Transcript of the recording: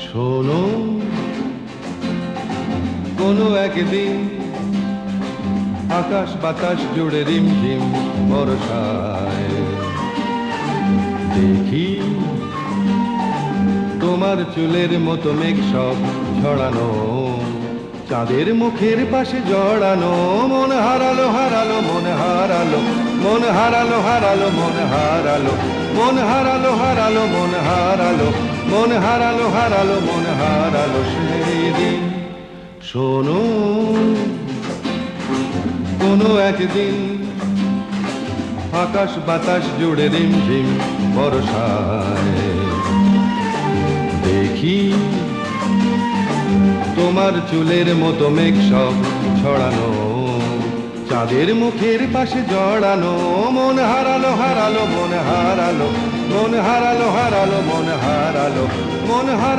শোনো, কোনো একদিন আকাশ বাতাস জুড়ে রিমঝিম বর্ষায় দেখি তোমার চুলের মতো মেঘ সব ঝড়ানো, চাঁদের মুখের পাশে জড়ানো। মন হারালো হারালো মন হারালো, মন হারালো হারালো মন হারালো, মন হারালো হারালো মন হারালো, মন হারালো হারালো মন হারালো সেই দিন। শোনো, কোনো একদিন আকাশ বাতাস জুড়ে রিমঝিম বর্ষায় দেখি তোমার চুলের মতো মেঘ সব ছড়ানো, চাঁদের মুখের পাশে জড়ানো। মন হারালো হারালো মন হারালো, মন হারালো হারালো মন হারালো, মন হারালো